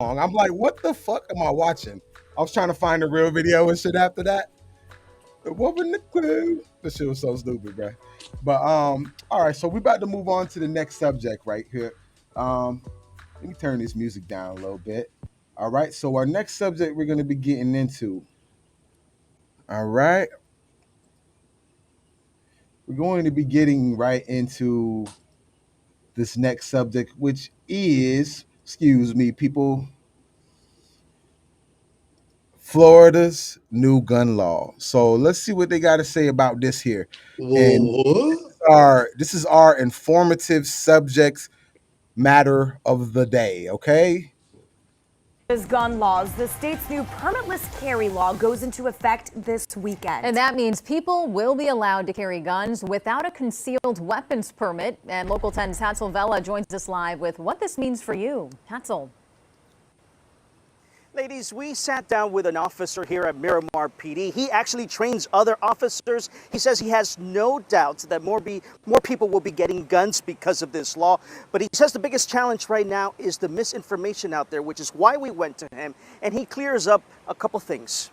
long. I'm like, what the fuck am I watching? I was trying to find a real video and shit after that. What was the clue? This shit was so stupid, bro. But all right, so we about to move on to the next subject right here. Let me turn this music down a little bit. All right, so our next subject we're gonna be getting into. All right. We're going to be getting right into this next subject, which is, excuse me, people, Florida's new gun law. So let's see what they got to say about this here. And What? this is our informative subject matter of the day. Okay. Gun laws. The state's new permitless carry law goes into effect this weekend. And that means people will be allowed to carry guns without a concealed weapons permit. And Local 10's Hatzel Vela joins us live with what this means for you. Hatzel. Ladies, we sat down with an officer here at Miramar PD. He actually trains other officers. He says he has no doubts that more people will be getting guns because of this law. But he says the biggest challenge right now is the misinformation out there, which is why we went to him. And he clears up a couple things.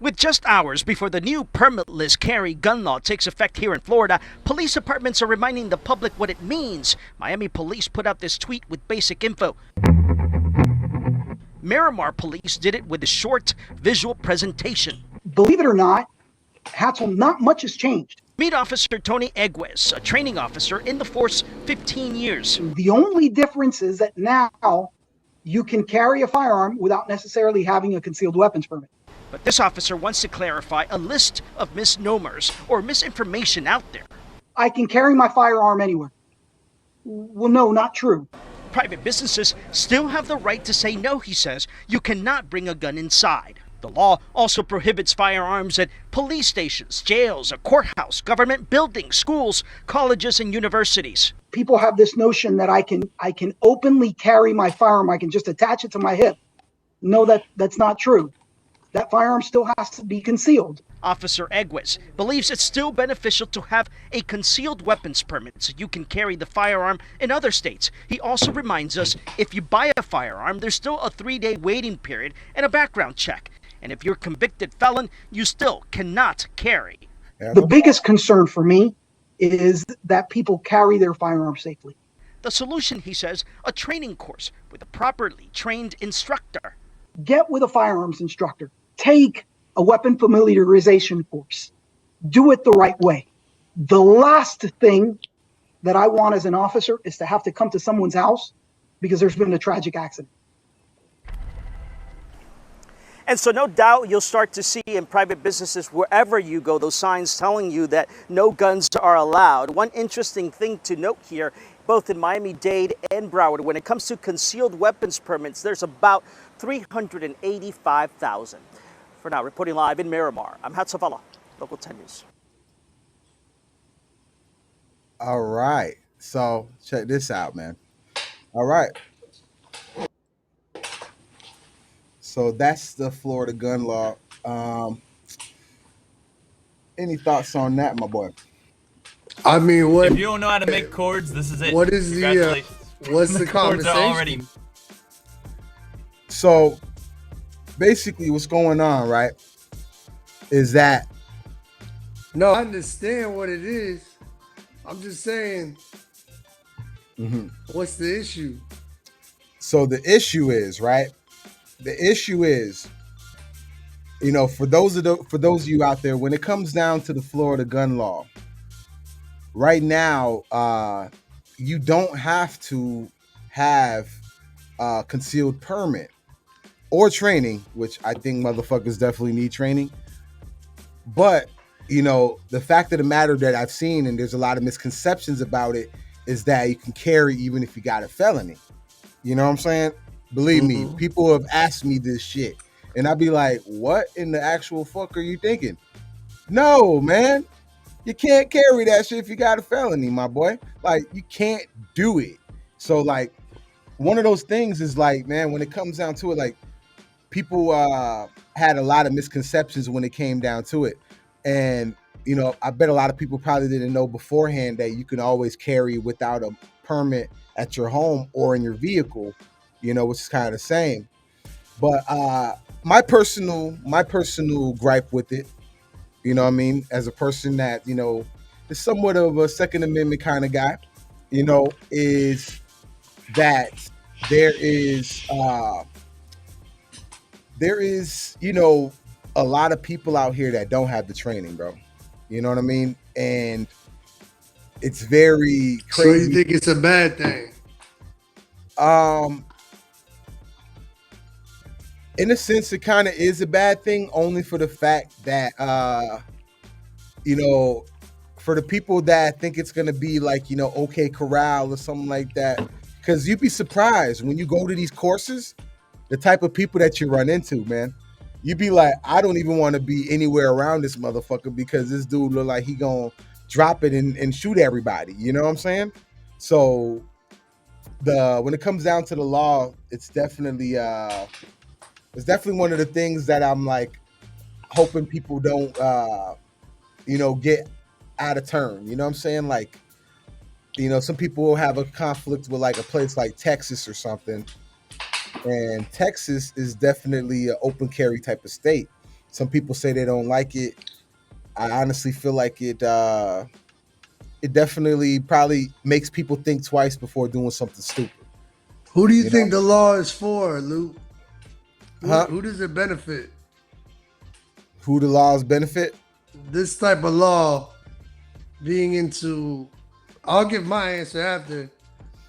With just hours before the new permitless carry gun law takes effect here in Florida, police departments are reminding the public what it means. Miami police put out this tweet with basic info. Miramar police did it with a short visual presentation. Believe it or not, Hatzel, not much has changed. Meet Officer Tony Egues, a training officer in the force 15 years. The only difference is that now you can carry a firearm without necessarily having a concealed weapons permit. But this officer wants to clarify a list of misnomers or misinformation out there. I can carry my firearm anywhere. Well, no, not true. Private businesses still have the right to say no, he says. You cannot bring a gun inside. The law also prohibits firearms at police stations, jails, a courthouse, government buildings, schools, colleges, and universities. People have this notion that I can openly carry my firearm. I can just attach it to my hip. No, that's not true. That firearm still has to be concealed. Officer Egues believes it's still beneficial to have a concealed weapons permit so you can carry the firearm in other states. He also reminds us if you buy a firearm, there's still a 3-day waiting period and a background check. And if you're a convicted felon, you still cannot carry. The biggest concern for me is that people carry their firearms safely. The solution, he says, a training course with a properly trained instructor. Get with a firearms instructor. Take a weapon familiarization course. Do it the right way. The last thing that I want as an officer is to have to come to someone's house because there's been a tragic accident. And so no doubt you'll start to see in private businesses wherever you go those signs telling you that no guns are allowed. One interesting thing to note here, both in Miami-Dade and Broward, when it comes to concealed weapons permits, there's about 385,000. For now, reporting live in Miramar, I'm Hatzel Vela, Local 10 News. All right. So check this out, man. All right. So that's the Florida gun law. Any thoughts on that, my boy? I mean, what? If you don't know how to make chords, this is it. What is the? What's the chords conversation? are already. So basically, what's going on, right, is that. No, I understand what it is. I'm just saying. What's the issue? So the issue is, right? The issue is, you know, for those of you out there, when it comes down to the Florida gun law, right now, you don't have to have a concealed permit or training, which I think motherfuckers definitely need training. But, you know, the fact of the matter that I've seen, and there's a lot of misconceptions about it, is that you can carry even if you got a felony. You know what I'm saying? Believe me, people have asked me this shit. And I'd be like, what in the actual fuck are you thinking? No, man. You can't carry that shit if you got a felony, my boy. Like, you can't do it. So, like, one of those things is like, man, when it comes down to it, like, people had a lot of misconceptions when it came down to it. And, you know, I bet a lot of people probably didn't know beforehand that you can always carry without a permit at your home or in your vehicle. which is kind of the same. But my personal gripe with it, what I mean, as a person that is somewhat of a Second Amendment kind of guy, is that there is uh there is a lot of people out here that don't have the training, bro. You know what I mean? And it's very So you crazy. think it's a bad thing? Um, in a sense, it kind of is a bad thing, only for the fact that you know, for the people that think it's gonna be like OK Corral or something like that, because you'd be surprised when you go to these courses, the type of people that you run into, man. You'd be like, I don't even want to be anywhere around this motherfucker because this dude look like he gonna drop it and shoot everybody. You know what I'm saying? So when it comes down to the law, it's definitely one of the things that I'm like hoping people don't get out of turn. You know what I'm saying? Like, some people will have a conflict with like a place like Texas or something. And Texas is definitely an open carry type of state. Some people say they don't like it. I honestly feel like it definitely probably makes people think twice before doing something stupid. Who do you You know? think the law is for, Luke? Huh? Who does it benefit? Who the laws benefit? This type of law being into, I'll give my answer after.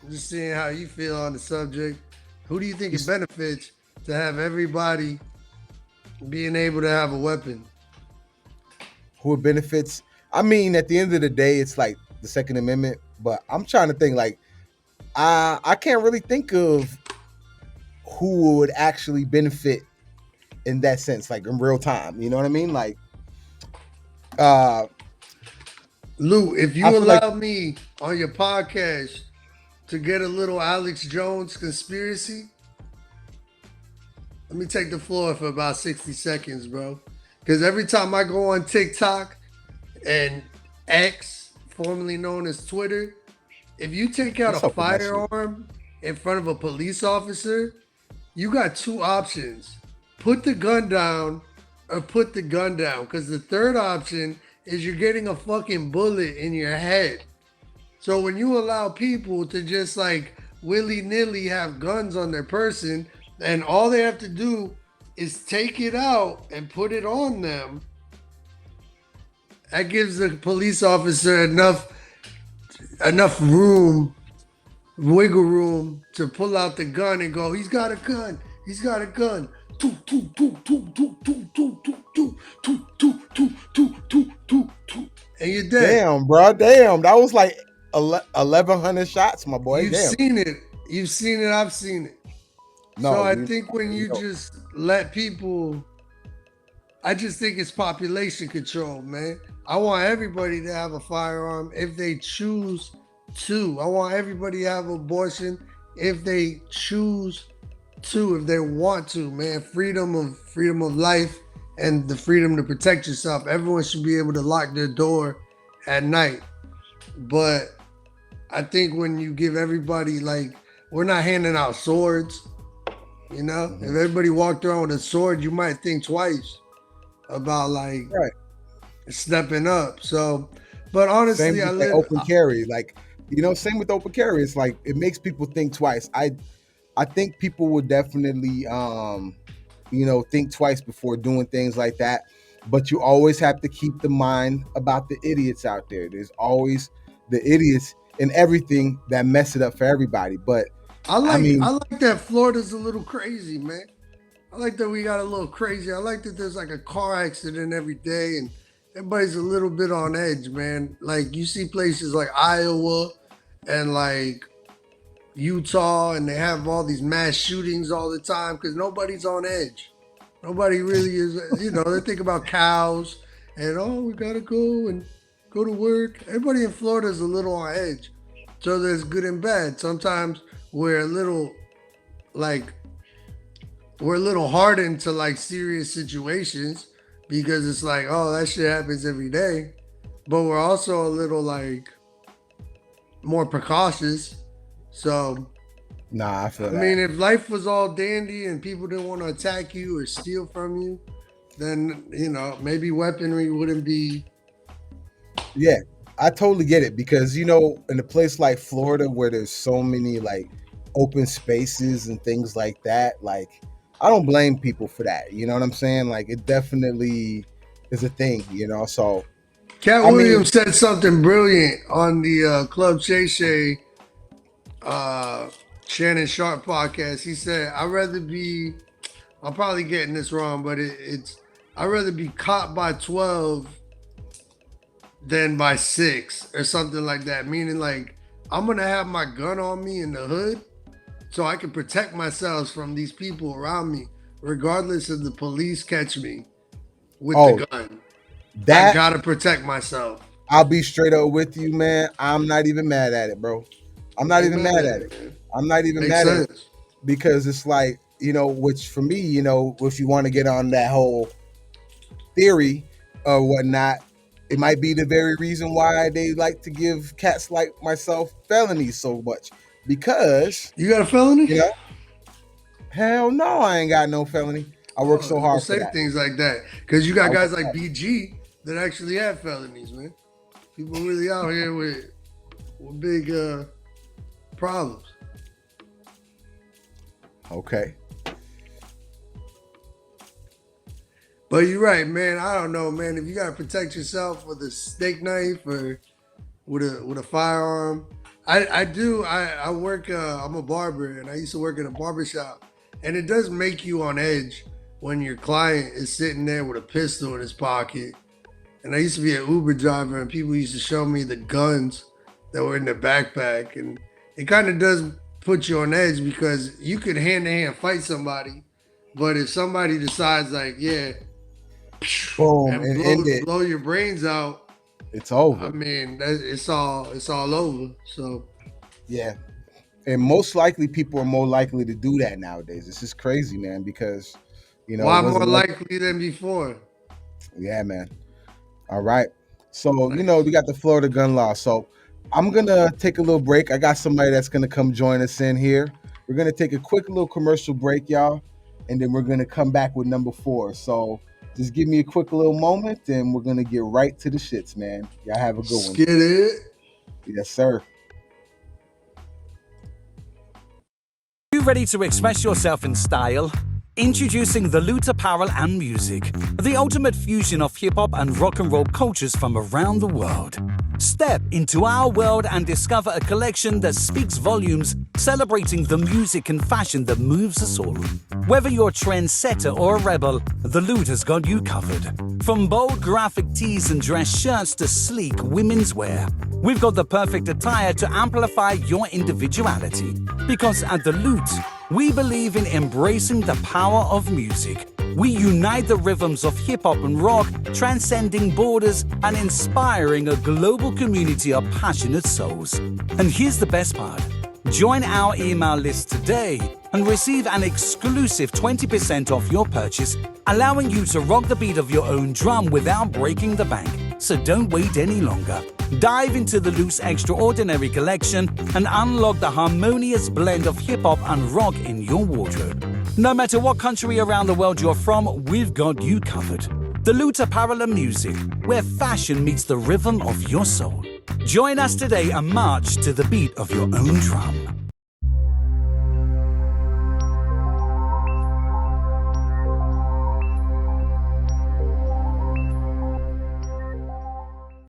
I'm just seeing how you feel on the subject. Who do you think it benefits to have everybody being able to have a weapon? Who it benefits? I mean, at the end of the day, it's like the Second Amendment. But I'm trying to think like I can't really think of who would actually benefit in that sense, like in real time. You know what I mean? Like, Lou, if you I feel like allow me on your podcast to get a little Alex Jones conspiracy, let me take the floor for about 60 seconds, bro. Because every time I go on TikTok and X, formerly known as Twitter, if you take out what's a up with that shit? firearm in front of a police officer, you got two options. Put the gun down or put the gun down. Because the third option is you're getting a fucking bullet in your head. So when you allow people to just like willy-nilly have guns on their person and all they have to do is take it out and put it on them, that gives the police officer enough room, wiggle room to pull out the gun and go, he's got a gun, he's got a gun. And you're dead. Damn, bro. Damn, that was like 1,100 shots, my boy. You've Damn. seen it. You've seen it. I've seen it. No, So I think when you just let people, I just think it's population control, man. I want everybody to have a firearm if they choose to. I want everybody to have abortion if they choose to, if they want to, man. Freedom of life and the freedom to protect yourself. Everyone should be able to lock their door at night. But I think when you give everybody, like, we're not handing out swords. You know, if everybody walked around with a sword, you might think twice about like stepping up. So, but honestly, same with open carry. Like, same with open carry. It's like it makes people think twice. I think people would definitely think twice before doing things like that. But you always have to keep the mind about the idiots out there. There's always the idiots in everything that mess it up for everybody. But I like that Florida's a little crazy, man. I like that we got a little crazy. I like that there's like a car accident every day and everybody's a little bit on edge, man. Like you see places like Iowa and like Utah and they have all these mass shootings all the time because nobody's on edge. Nobody really is, they think about cows and, we got to go and go to work. Everybody in Florida is a little on edge. So there's good and bad. Sometimes we're a little hardened to like serious situations because it's like, oh, that shit happens every day. But we're also a little like more precautious. So Nah, I feel I that. mean, if life was all dandy and people didn't want to attack you or steal from you, then maybe weaponry wouldn't be. Yeah, I totally get it because in a place like Florida where there's so many like open spaces and things like that, like I don't blame people for that. You know what I'm saying? Like it definitely is a thing, So Cat I mean, Williams said something brilliant on the Club Shay Shay Shannon Sharp podcast. He said, "I'd rather be." I'm probably getting this wrong, but it's I'd rather be caught by 12 than by 6 or something like that. Meaning, like, I'm gonna have my gun on me in the hood so I can protect myself from these people around me, regardless if the police catch me with oh, the gun. I that gotta protect myself. I'll be straight up with you, man. I'm not even mad at it, bro. I'm not Ain't even mad at it. man. I'm not even Makes mad at it sense. because it's like, which for me, if you want to get on that whole theory or whatnot, it might be the very reason why they like to give cats like myself felonies so much. Because, You got a felony? hell no, I ain't got no felony. I work so Don't hard for say that. things like that, because you got I guys work like hard. BG that actually have felonies, man. People really out here with big problems. Okay. But you're right, man. I don't know, man. If you gotta protect yourself with a steak knife or with a firearm, I do. I work. I'm a barber, and I used to work in a barber shop, and it does make you on edge when your client is sitting there with a pistol in his pocket. And I used to be an Uber driver, and people used to show me the guns that were in their backpack, and it kind of does put you on edge because you could hand-to-hand fight somebody, but if somebody decides like, yeah, Boom, and and end it. blow your brains out, It's over. I mean, it's all over. So Yeah. And most likely people are more likely to do that nowadays. It's just crazy, man, because why it more wasn't like, likely than before? yeah, man. All right. So, we got the Florida gun law. So I'm gonna take a little break. I got somebody that's gonna come join us in here. We're gonna take a quick little commercial break, y'all, and then we're gonna come back with number 4. So just give me a quick little moment and we're gonna get right to the shits, man. Y'all have a good one. Get it? Yes, sir. You ready to express yourself in style? Introducing the LOOT Apparel and Music, the ultimate fusion of hip-hop and rock and roll cultures from around the world. Step into our world and discover a collection that speaks volumes, celebrating the music and fashion that moves us all. Whether you're a trendsetter or a rebel, the LOOT has got you covered. From bold graphic tees and dress shirts to sleek women's wear, we've got the perfect attire to amplify your individuality. Because at the LOOT, we believe in embracing the power of music. We unite the rhythms of hip-hop and rock, transcending borders and inspiring a global community of passionate souls. And here's the best part. Join our email list today and receive an exclusive 20% off your purchase, allowing you to rock the beat of your own drum without breaking the bank. So don't wait any longer. Dive into the LOOT's extraordinary collection and unlock the harmonious blend of hip-hop and rock in your wardrobe. No matter what country around the world you're from, we've got you covered. The LOOT Apparel and Music, where fashion meets the rhythm of your soul. Join us today and march to the beat of your own drum.